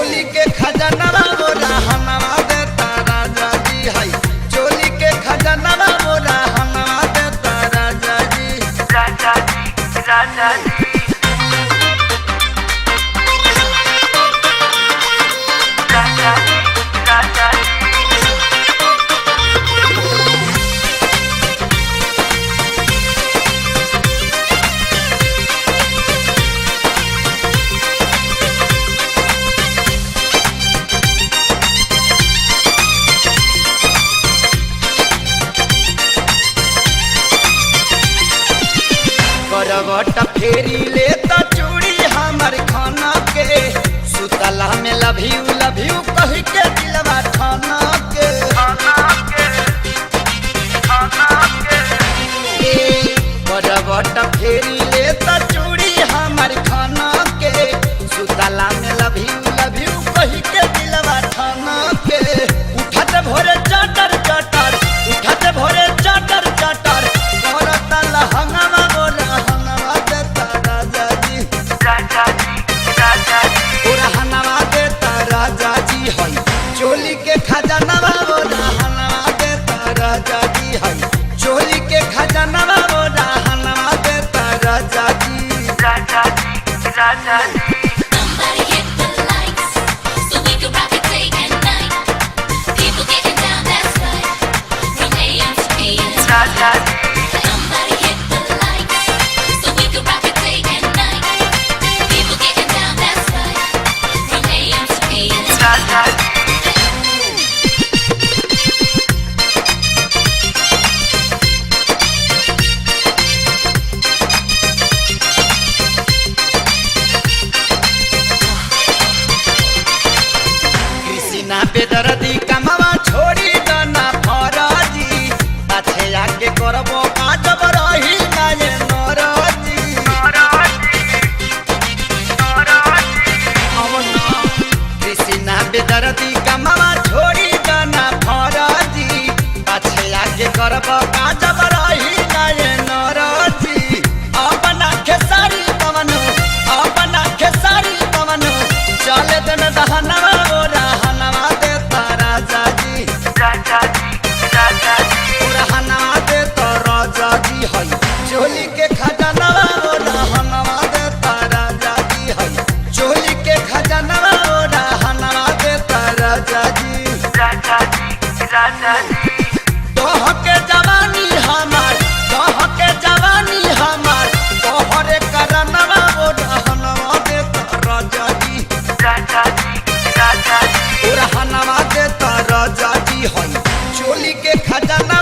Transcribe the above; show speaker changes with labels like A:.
A: चोली के खजाना मोरा हनवा देता राजा जी है चोली के खजाना मोरा हनवा देता राजा जी राजा जी राजा जी राजा जी राजा जी करवट फेरी लेता चूड़ी हमार खाना के सुतला में लव यू कह के दिलवा खाना के करवट फेरी लेता चूड़ी हमार खाना के सुतला में लव यू कह के दिलवा खाना के उठत भोरे चटर चटर उठत भोरे चटर चटर करता लहंगा चोली के खजाना मोरा हनवा देता राजा जी है चोली के खजाना मोरा हनवा देता राजा जी राजा जी राजा जी
B: Somebody hit the lights so we can rock it day and night. People getting down, that's right. From AM to PM.
A: राजा जी
B: Somebody hit the lights so we can rock it day and night. People getting down, that's right. From AM to PM.
A: राजा जी कृष्णा बेदर्दी कमवा छोड़ी दना फराजी पाछे आके करबो काजब रही ना ये नरजी कृष्णा बेदर्दी कमवा छोड़ी दना फराजी पाछे आके करबो काजब रही ना ये नरजी अपना खेसारी पवनो अपना खेसारी पवनो चले दन दहना मोरा हनवा देता राजा जी राजा जी राजा जी मोरा हनवा देता राजा जी है चोली के खजाना मोरा हनवा देता राजा जी है चोली के खजाना मोरा हनवा देता राजा जी राजा जी राजा जी तोह के जवानी हमार तोह के जवानी हमार तोहरे करनवा मोरा हनवा देता राजा जी राजा जी राजा जी हनवा देता राजा जी है चोली के खजाना